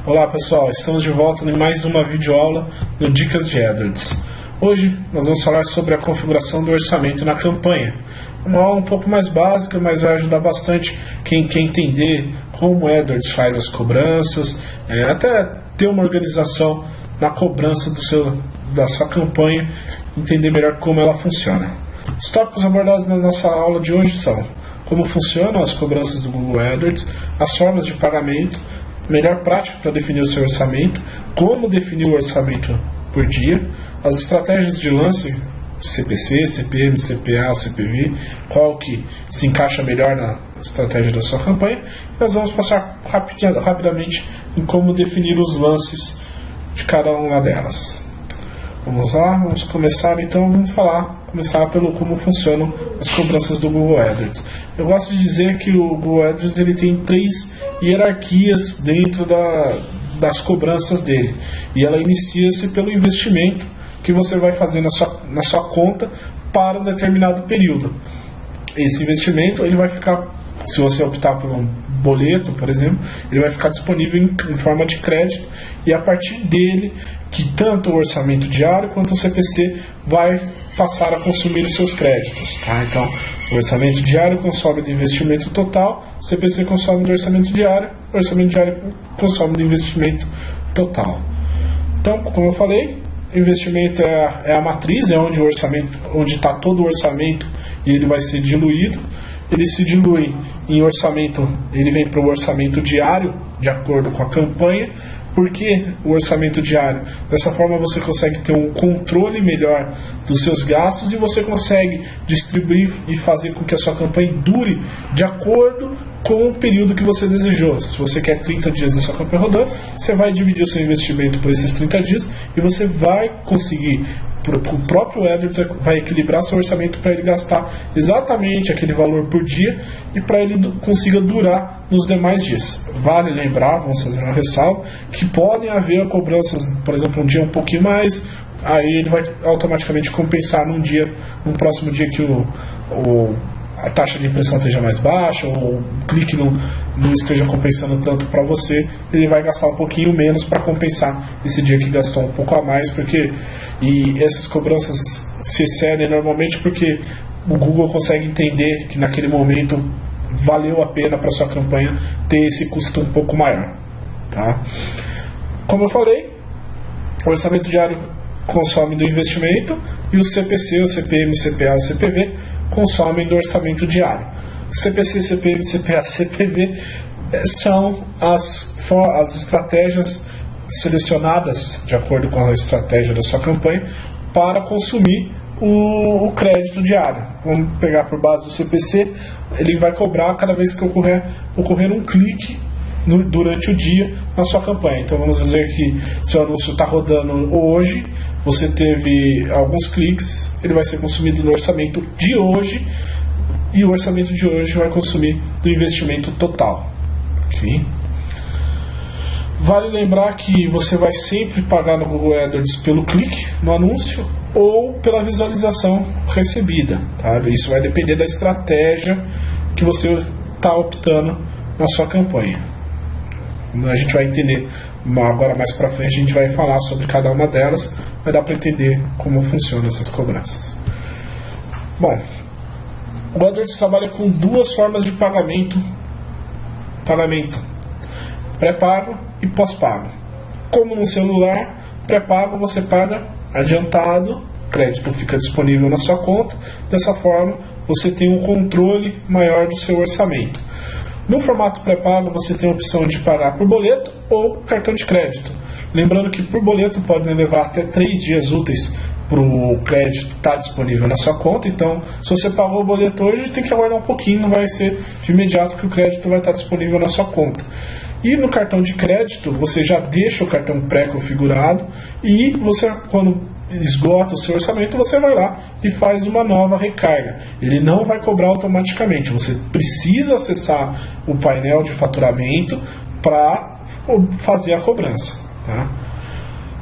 Olá pessoal, estamos de volta em mais uma videoaula no Dicas de AdWords. Hoje nós vamos falar sobre a configuração do orçamento na campanha. Uma aula um pouco mais básica, mas vai ajudar bastante quem quer entender como o AdWords faz as cobranças, até ter uma organização na cobrança da sua campanha, entender melhor como ela funciona. Os tópicos abordados na nossa aula de hoje são: como funcionam as cobranças do Google AdWords, as formas de pagamento, melhor prática para definir o seu orçamento, como definir o orçamento por dia, as estratégias de lance, CPC, CPM, CPA, CPV, qual que se encaixa melhor na estratégia da sua campanha. E nós vamos passar rapidamente em como definir os lances de cada uma delas. Vamos lá, vamos começar então, começar pelo como funcionam as cobranças do Google AdWords. Eu gosto de dizer que o Google AdWords ele tem 3 hierarquias dentro das cobranças dele, e ela inicia-se pelo investimento que você vai fazer na sua conta para um determinado período. Esse investimento ele vai ficar, se você optar por um boleto, por exemplo, ele vai ficar disponível em forma de crédito, e a partir dele que tanto o orçamento diário quanto o CPC vai passar a consumir os seus créditos, tá? Então, o orçamento diário consome do investimento total, o CPC consome do orçamento diário, o orçamento diário consome do investimento total. Então, como eu falei, o investimento é a matriz, é onde está todo o orçamento, e ele vai ser diluído. Ele se dilui em orçamento, ele vem para o orçamento diário, de acordo com a campanha. Por que o orçamento diário? Dessa forma você consegue ter um controle melhor dos seus gastos, e você consegue distribuir e fazer com que a sua campanha dure de acordo com o período que você desejou. Se você quer 30 dias da sua campanha rodando, você vai dividir o seu investimento por esses 30 dias, e você vai conseguir, o próprio AdWords vai equilibrar seu orçamento para ele gastar exatamente aquele valor por dia, e para ele consiga durar nos demais dias. Vale lembrar, vamos fazer uma ressalva, que podem haver cobranças, por exemplo, um dia um pouquinho mais, aí ele vai automaticamente compensar num próximo dia que a taxa de impressão esteja mais baixa, ou o clique não esteja compensando tanto para você, ele vai gastar um pouquinho menos para compensar esse dia que gastou um pouco a mais, e essas cobranças se excedem normalmente porque o Google consegue entender que naquele momento valeu a pena para sua campanha ter esse custo um pouco maior, tá? Como eu falei, o orçamento diário consome do investimento, e o CPC, o CPM, o CPA, o CPV consomem do orçamento diário. CPC, CPM, CPA, CPV são as estratégias selecionadas de acordo com a estratégia da sua campanha para consumir o crédito diário. Vamos pegar por base do CPC, ele vai cobrar cada vez que ocorrer um clique durante o dia na sua campanha. Então vamos dizer que se o anúncio está rodando hoje, você teve alguns cliques, ele vai ser consumido no orçamento de hoje, e o orçamento de hoje vai consumir do investimento total. Okay? Vale lembrar que você vai sempre pagar no Google AdWords pelo clique no anúncio ou pela visualização recebida, tá? Isso vai depender da estratégia que você está optando na sua campanha. A gente vai entender agora mais para frente, a gente vai falar sobre cada uma delas, vai dar para entender como funcionam essas cobranças. Bom, o AdWords trabalha com 2 formas de pagamento pré-pago e pós-pago. Como no celular, pré-pago você paga adiantado, o crédito fica disponível na sua conta, dessa forma você tem um controle maior do seu orçamento. No formato pré-pago você tem a opção de pagar por boleto ou cartão de crédito. Lembrando que por boleto pode levar até 3 dias úteis para o crédito estar disponível na sua conta. Então, se você pagou o boleto hoje, tem que aguardar um pouquinho, não vai ser de imediato que o crédito vai estar disponível na sua conta. E no cartão de crédito, você já deixa o cartão pré-configurado, e você, quando esgota o seu orçamento, você vai lá e faz uma nova recarga. Ele não vai cobrar automaticamente, você precisa acessar o painel de faturamento para fazer a cobrança, tá?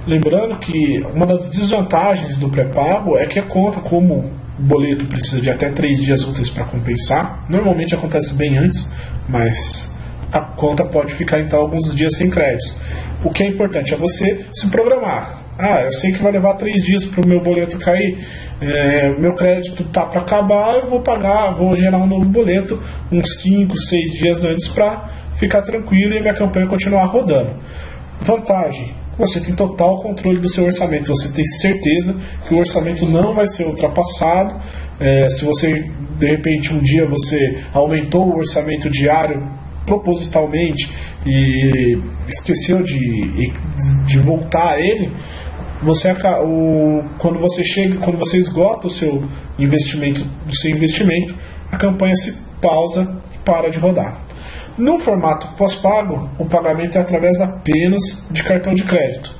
Lembrando que uma das desvantagens do pré-pago é que a conta, como o boleto precisa de até 3 dias úteis para compensar, normalmente acontece bem antes, mas a conta pode ficar então alguns dias sem créditos. O que é importante é você se programar. Eu sei que vai levar 3 dias para o meu boleto cair, meu crédito está para acabar, eu vou pagar, vou gerar um novo boleto uns 5, 6 dias antes para ficar tranquilo e minha campanha continuar rodando. Vantagem: você tem total controle do seu orçamento, você tem certeza que o orçamento não vai ser ultrapassado. Se você, de repente, um dia você aumentou o orçamento diário propositalmente e esqueceu de voltar a ele, quando você esgota o seu investimento, a campanha se pausa e para de rodar. No formato pós-pago, o pagamento é através apenas de cartão de crédito.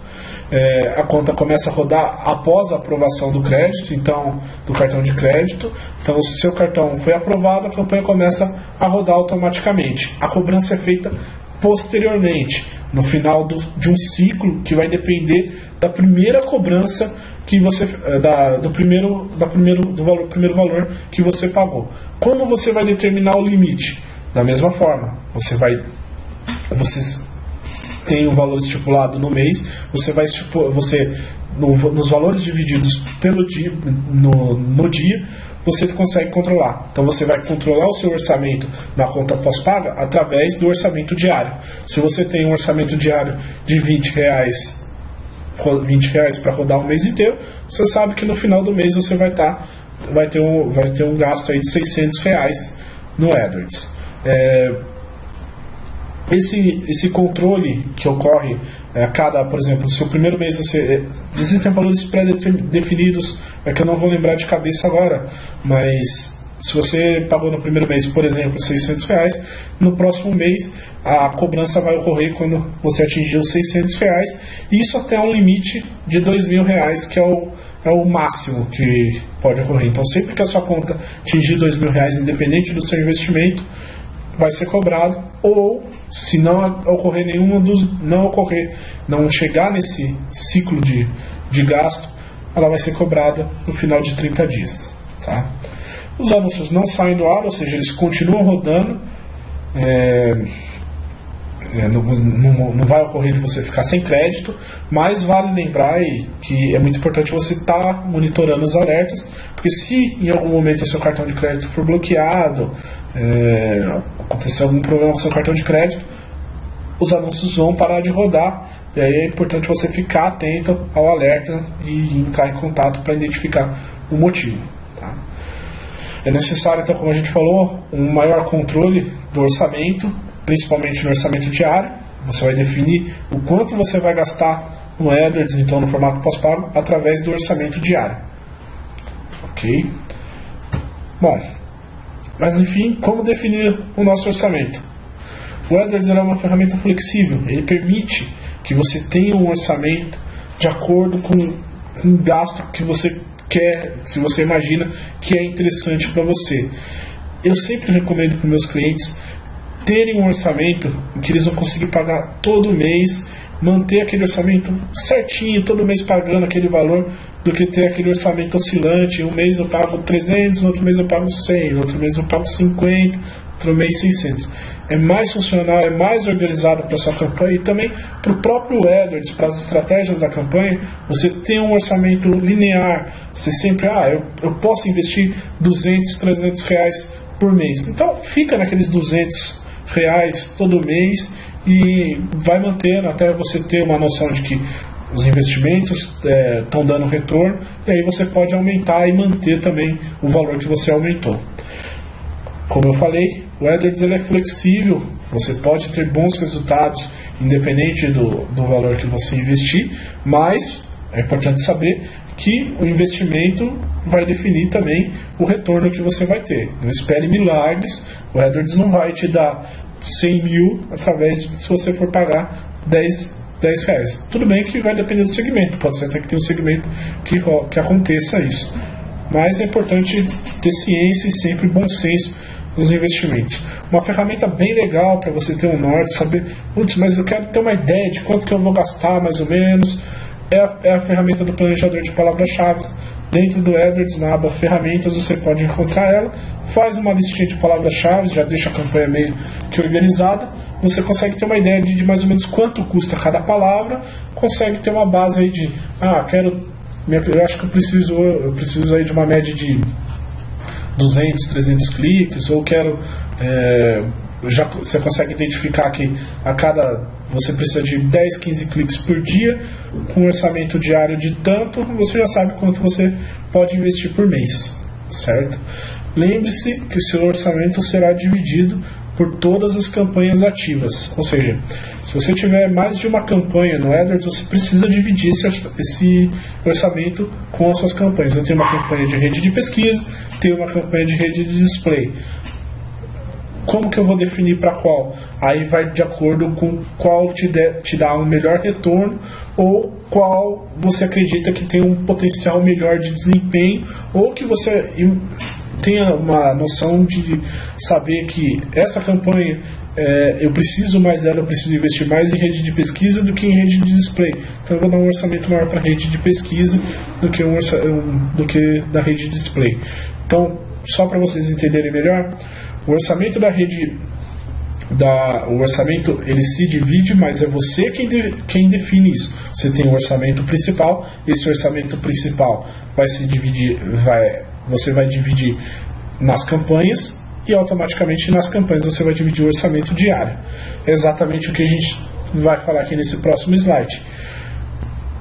A conta começa a rodar após a aprovação do crédito, então do cartão de crédito. Então, se seu cartão foi aprovado, a campanha começa a rodar automaticamente. A cobrança é feita posteriormente, no final de um ciclo que vai depender da primeira cobrança que você do primeiro valor que você pagou. Como você vai determinar o limite? Da mesma forma, você tem um valor estipulado no mês, nos valores divididos pelo dia, no dia, você consegue controlar. Então você vai controlar o seu orçamento na conta pós-paga através do orçamento diário. Se você tem um orçamento diário de R$20 para rodar o mês inteiro, você sabe que no final do mês você vai ter um gasto aí de R$600 no AdWords. Esse controle que ocorre por exemplo, se o primeiro mês existem valores pré-definidos, que eu não vou lembrar de cabeça agora, mas se você pagou no primeiro mês, por exemplo, R$600, no próximo mês a cobrança vai ocorrer quando você atingir os R$600, e isso até um limite de R$2.000, que é o máximo que pode ocorrer. Então, sempre que a sua conta atingir R$2.000, independente do seu investimento, vai ser cobrado, ou se não ocorrer não chegar nesse ciclo de gasto, ela vai ser cobrada no final de 30 dias. Tá? Os anúncios não saem do ar, ou seja, eles continuam rodando. Não vai ocorrer de você ficar sem crédito, mas vale lembrar que é muito importante você estar monitorando os alertas, porque se em algum momento o seu cartão de crédito for bloqueado, acontecer algum problema com o seu cartão de crédito, os anúncios vão parar de rodar, e aí é importante você ficar atento ao alerta e entrar em contato para identificar o motivo. Tá? É necessário, então, como a gente falou, um maior controle do orçamento, principalmente no orçamento diário. Você vai definir o quanto você vai gastar no AdWords, então no formato pós-pago, através do orçamento diário. Ok? Bom, mas enfim, como definir o nosso orçamento? O AdWords é uma ferramenta flexível, ele permite que você tenha um orçamento de acordo com um gasto que você quer, se você imagina que é interessante para você. Eu sempre recomendo para meus clientes terem um orçamento que eles vão conseguir pagar todo mês, manter aquele orçamento certinho, todo mês pagando aquele valor, do que ter aquele orçamento oscilante. Um mês eu pago 300, no outro mês eu pago 100, no outro mês eu pago 50, outro mês 600. É mais funcional, é mais organizado para a sua campanha, e também para o próprio AdWords, para as estratégias da campanha. Você tem um orçamento linear, você sempre, eu posso investir 200, 300 reais por mês, então fica naqueles 200 reais todo mês e vai mantendo até você ter uma noção de que os investimentos estão dando retorno, e aí você pode aumentar e manter também o valor que você aumentou. Como eu falei, o AdWords ele é flexível, você pode ter bons resultados independente do valor que você investir, mas é importante saber que o investimento vai definir também o retorno que você vai ter. Não espere milagres, o AdWords não vai te dar 100 mil se você for pagar 10 reais. Tudo bem que vai depender do segmento, pode ser até que tenha um segmento que aconteça isso. Mas é importante ter ciência e sempre bom senso nos investimentos. Uma ferramenta bem legal para você ter um norte, saber, mas eu quero ter uma ideia de quanto que eu vou gastar mais ou menos, é a ferramenta do planejador de palavras-chave. Dentro do AdWords, na aba ferramentas, você pode encontrar ela, faz uma listinha de palavras-chave, já deixa a campanha meio que organizada, você consegue ter uma ideia de mais ou menos quanto custa cada palavra, consegue ter uma base aí de, eu acho que eu preciso aí de uma média de 200, 300 cliques, ou você consegue identificar que você precisa de 10, 15 cliques por dia, com um orçamento diário de tanto, você já sabe quanto você pode investir por mês, certo? Lembre-se que seu orçamento será dividido por todas as campanhas ativas, ou seja, se você tiver mais de uma campanha no AdWords, você precisa dividir esse orçamento com as suas campanhas. Eu tenho uma campanha de rede de pesquisa, tenho uma campanha de rede de display. Como que eu vou definir para qual? Aí vai de acordo com qual te dá um melhor retorno, ou qual você acredita que tem um potencial melhor de desempenho, ou que você tenha uma noção de saber que essa campanha eu preciso mais dela, eu preciso investir mais em rede de pesquisa do que em rede de display. Então eu vou dar um orçamento maior para rede de pesquisa do que da rede de display. Então, só para vocês entenderem melhor, o orçamento da rede, o orçamento ele se divide, mas é você quem define isso. Você tem um orçamento principal, esse orçamento principal você vai dividir nas campanhas, e automaticamente nas campanhas você vai dividir o orçamento diário. É exatamente o que a gente vai falar aqui nesse próximo slide.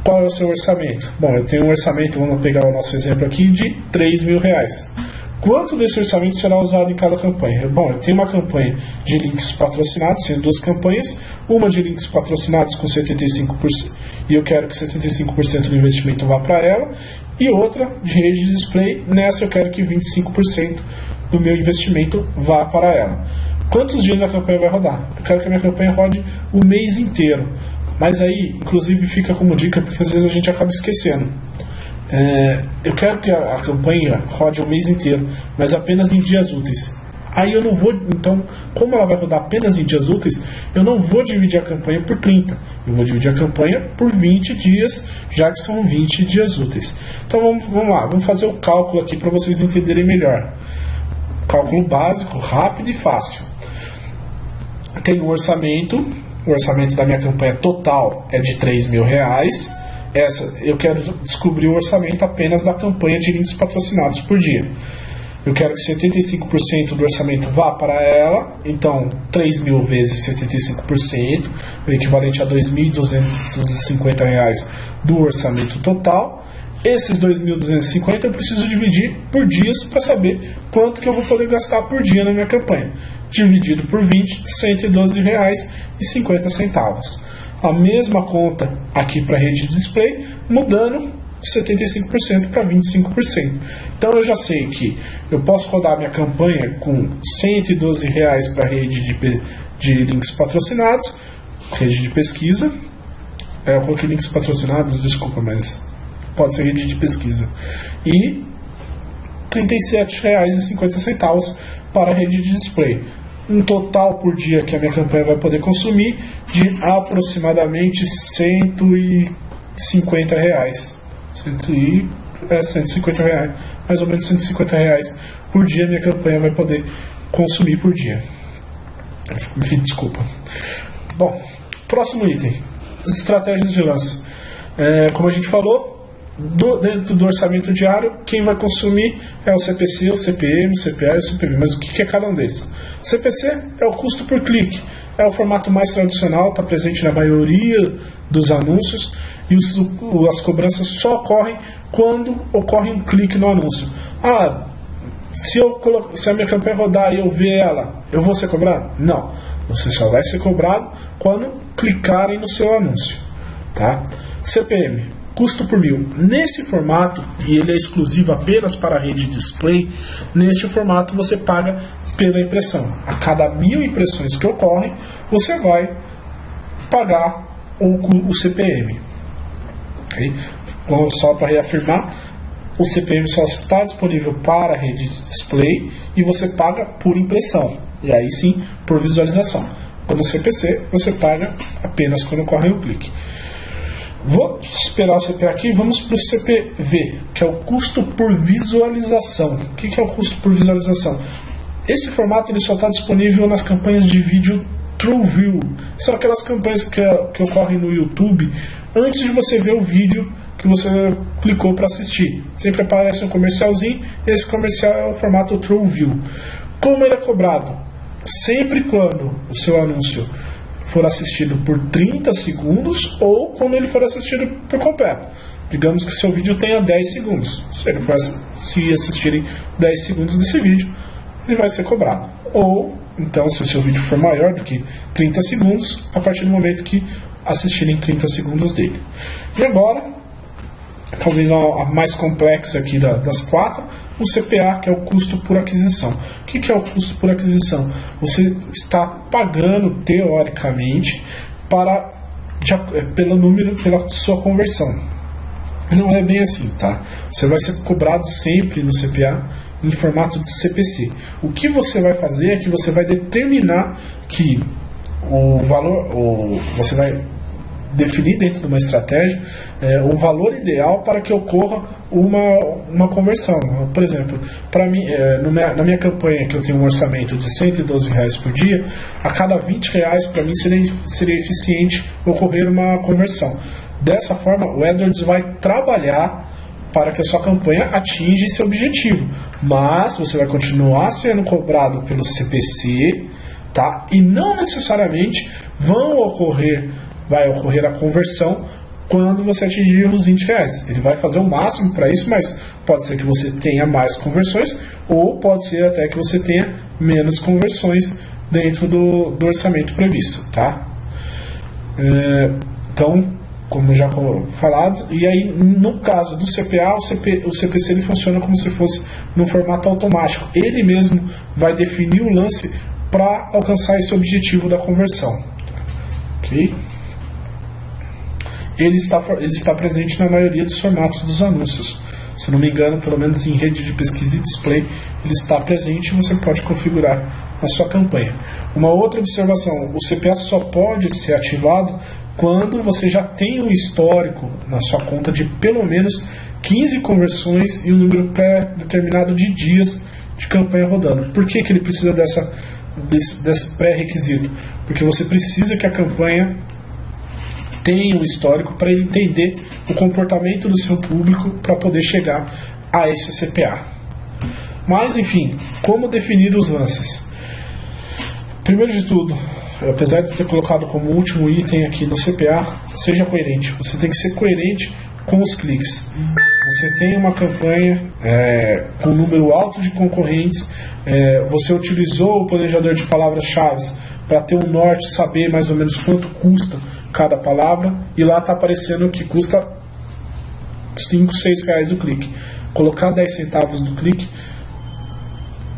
Qual é o seu orçamento? Bom, eu tenho um orçamento, vamos pegar o nosso exemplo aqui, de R$3.000. Quanto desse orçamento será usado em cada campanha? Bom, eu tenho uma campanha de links patrocinados, sendo duas campanhas, uma de links patrocinados com 75%, e eu quero que 75% do investimento vá para ela, e outra de rede de display, nessa eu quero que 25% do meu investimento vá para ela. Quantos dias a campanha vai rodar? Eu quero que a minha campanha rode o mês inteiro, mas aí, inclusive, fica como dica, porque às vezes a gente acaba esquecendo. Eu quero que a campanha rode o mês inteiro, mas apenas em dias úteis. Aí eu não vou, então, como ela vai rodar apenas em dias úteis, eu não vou dividir a campanha por 30, eu vou dividir a campanha por 20 dias, já que são 20 dias úteis. Então vamos lá, vamos fazer o cálculo aqui para vocês entenderem melhor. Cálculo básico, rápido e fácil. Tenho o orçamento da minha campanha total é de R$3.000. Eu quero descobrir o orçamento apenas da campanha de links patrocinados por dia. Eu quero que 75% do orçamento vá para ela, então 3.000 vezes 75%, o equivalente a R$2.250 do orçamento total. Esses 2.250 eu preciso dividir por dias para saber quanto que eu vou poder gastar por dia na minha campanha. Dividido por 20, R$112,50. A mesma conta aqui para a rede de display, mudando 75% para 25%. Então eu já sei que eu posso rodar minha campanha com R$112 para a rede de links patrocinados, rede de pesquisa. Eu coloquei links patrocinados, desculpa, mas pode ser rede de pesquisa. E R$37,50 para a rede de display. Um total por dia que a minha campanha vai poder consumir de aproximadamente R$150. R$150, mais ou menos R$150 por dia minha campanha vai poder consumir por dia. Desculpa. Bom, próximo item, estratégias de lance. Como a gente falou, dentro do orçamento diário, quem vai consumir é o CPC, o CPM, o CPA e o CPV. Mas o que é cada um deles? CPC é o custo por clique, é o formato mais tradicional, está presente na maioria dos anúncios, e as cobranças só ocorrem quando ocorre um clique no anúncio. Se a minha campanha rodar e eu ver ela, eu vou ser cobrado? Não, você só vai ser cobrado quando clicarem no seu anúncio, tá? CPM, custo por mil. Nesse formato, e ele é exclusivo apenas para a rede display, neste formato você paga pela impressão. A cada 1000 impressões que ocorrem, você vai pagar o CPM. Okay? Então, só para reafirmar, o CPM só está disponível para a rede de display e você paga por impressão. E aí sim, por visualização. Quando o CPC, você paga apenas quando ocorre o clique. Vou esperar o CPA aqui, vamos para o CPV, que é o custo por visualização. O que é o custo por visualização? Esse formato ele só está disponível nas campanhas de vídeo TrueView. São aquelas campanhas que ocorrem no YouTube antes de você ver o vídeo que você clicou para assistir. Sempre aparece um comercialzinho, esse comercial é o formato TrueView. Como ele é cobrado? Sempre quando o seu anúncio for assistido por 30 segundos ou quando ele for assistido por completo. Digamos que seu vídeo tenha 10 segundos. Se assistirem 10 segundos desse vídeo, ele vai ser cobrado. Ou, então, se o seu vídeo for maior do que 30 segundos, a partir do momento que assistirem 30 segundos dele. E agora, talvez a mais complexa aqui das quatro, o CPA, que é o custo por aquisição. O que é o custo por aquisição? Você está pagando, teoricamente, pela sua conversão. Não é bem assim, tá? Você vai ser cobrado sempre no CPA em formato de CPC. O que você vai fazer é que você vai determinar que o valor, você vai definir dentro de uma estratégia o valor ideal para que ocorra uma conversão. Por exemplo, para mim, na minha campanha, que eu tenho um orçamento de R$112 por dia, a cada R$20 para mim seria eficiente ocorrer uma conversão. Dessa forma, o AdWords vai trabalhar para que a sua campanha atinja esse objetivo, mas você vai continuar sendo cobrado pelo CPC, tá? E não necessariamente vai ocorrer a conversão quando você atingir os R$20. Ele vai fazer o máximo para isso, mas pode ser que você tenha mais conversões ou pode ser até que você tenha menos conversões dentro do orçamento previsto, tá? Então, como já falado, e aí no caso do CPA, o CPC ele funciona como se fosse no formato automático. Ele mesmo vai definir o lance para alcançar esse objetivo da conversão. Ok? Ele está presente na maioria dos formatos dos anúncios. Se não me engano, pelo menos em rede de pesquisa e display, ele está presente e você pode configurar na sua campanha. Uma outra observação, o CPA só pode ser ativado quando você já tem um histórico na sua conta de pelo menos 15 conversões e um número pré-determinado de dias de campanha rodando. Por que ele precisa desse pré-requisito? Porque você precisa que a campanha tenha um histórico para ele entender o comportamento do seu público para poder chegar a esse CPA. Mas, enfim, como definir os lances? Primeiro de tudo, apesar de ter colocado como último item aqui no CPA, seja coerente. Você tem que ser coerente com os cliques. Você tem uma campanha com um número alto de concorrentes, você utilizou o planejador de palavras-chave para ter um norte, saber mais ou menos quanto custa cada palavra, e lá está aparecendo que custa 5, 6 reais o clique. Colocar 10 centavos do clique,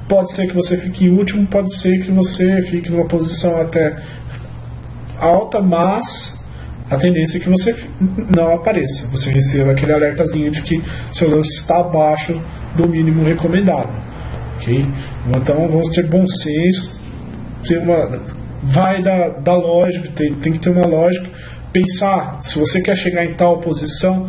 pode ser que você fique em último, pode ser que você fique numa posição até alta, mas a tendência é que você não apareça, você receba aquele alertazinho de que seu lance está abaixo do mínimo recomendado. Okay? Então vamos ter bom senso, vai da lógica, tem que ter uma lógica, pensar, se você quer chegar em tal posição,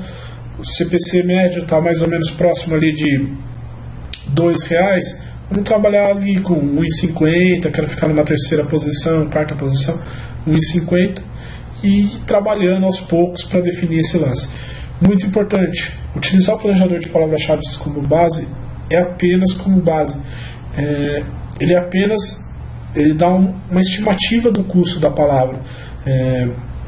o CPC médio está mais ou menos próximo ali de R$2, vamos trabalhar ali com 1,50, quero ficar numa terceira posição, quarta posição, 1,50, e trabalhando aos poucos para definir esse lance. Muito importante, utilizar o planejador de palavras-chave como base é apenas como base. Ele dá uma estimativa do custo da palavra.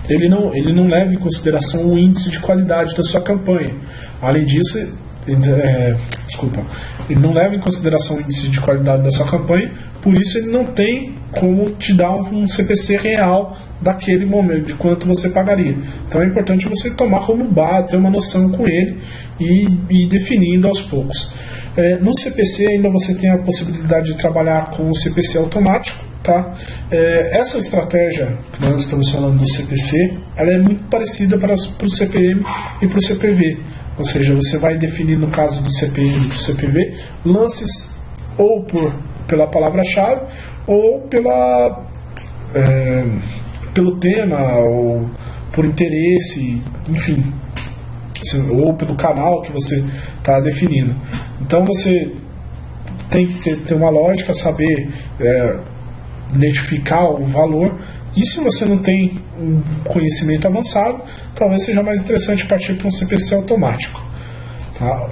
Ele não leva em consideração o índice de qualidade da sua campanha. Além disso, ele não leva em consideração o índice de qualidade da sua campanha, por isso ele não tem como te dar um CPC real daquele momento, de quanto você pagaria. Então é importante você tomar como base, ter uma noção com ele e ir definindo aos poucos. No CPC ainda você tem a possibilidade de trabalhar com o CPC automático, tá? Essa estratégia que nós estamos falando do CPC, ela é muito parecida para o CPM e para o CPV. Ou seja, você vai definir, no caso do CPM e do CPV, lances ou pela palavra-chave ou pelo tema ou por interesse, enfim, ou pelo canal que você está definindo. Então você tem que ter uma lógica, saber identificar o valor, e se você não tem um conhecimento avançado, talvez seja mais interessante partir para um CPC automático. Tá?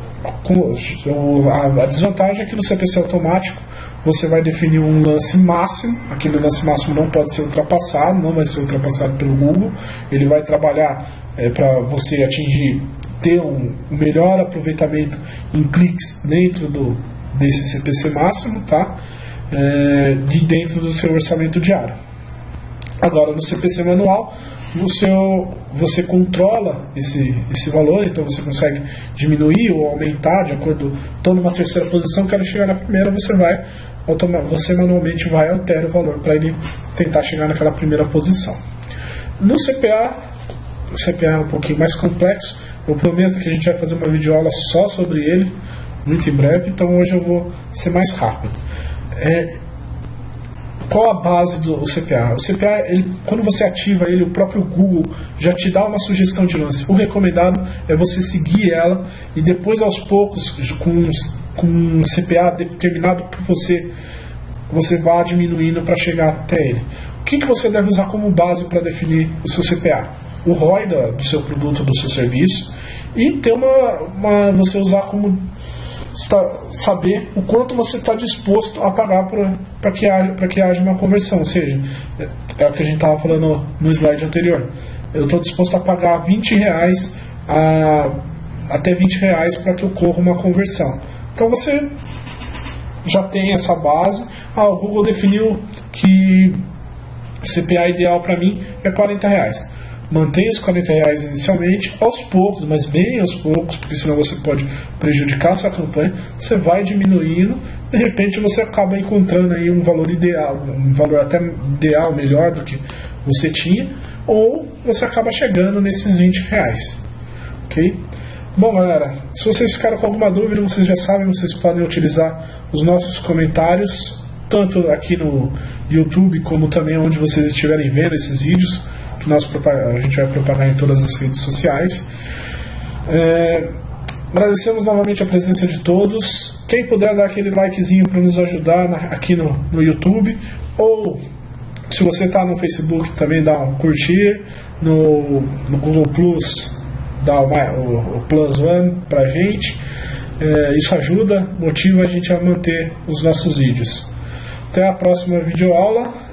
A desvantagem é que no CPC automático você vai definir um lance máximo. Aquele lance máximo não pode ser ultrapassado, não vai ser ultrapassado pelo Google. Ele vai trabalhar para você atingir, ter um melhor aproveitamento em cliques dentro desse CPC máximo, tá? De dentro do seu orçamento diário. Agora, no CPC manual, você controla esse valor, então você consegue diminuir ou aumentar de acordo. Estou numa terceira posição, quero chegar na primeira, você manualmente vai alterar o valor para ele tentar chegar naquela primeira posição. No CPA, o CPA é um pouquinho mais complexo. Eu prometo que a gente vai fazer uma videoaula só sobre ele, muito em breve, então hoje eu vou ser mais rápido. Qual a base do CPA? O CPA, quando você ativa ele, o próprio Google já te dá uma sugestão de lance. O recomendado é você seguir ela e depois, aos poucos, com um CPA determinado por você vai diminuindo para chegar até ele. O que você deve usar como base para definir o seu CPA? O ROI do seu produto, do seu serviço, e ter você usar como saber o quanto você está disposto a pagar para que haja uma conversão. Ou seja, é o que a gente estava falando no slide anterior. Eu estou disposto a pagar R$20 até R$20 para que ocorra uma conversão. Então você já tem essa base. O Google definiu que o CPA ideal para mim é R$40. Mantenha os R$40 inicialmente, aos poucos, mas bem aos poucos, porque senão você pode prejudicar a sua campanha. Você vai diminuindo, de repente você acaba encontrando aí um valor ideal, um valor até ideal, melhor do que você tinha, ou você acaba chegando nesses R$20. Ok? Bom, galera, se vocês ficaram com alguma dúvida, vocês já sabem, vocês podem utilizar os nossos comentários, tanto aqui no YouTube, como também onde vocês estiverem vendo esses vídeos, que a gente vai propagar em todas as redes sociais. Agradecemos novamente a presença de todos. Quem puder dar aquele likezinho para nos ajudar aqui no YouTube, ou se você está no Facebook também dá um curtir, no Google Plus dá o Plus One para a gente. Isso ajuda, motiva a gente a manter os nossos vídeos. Até a próxima videoaula.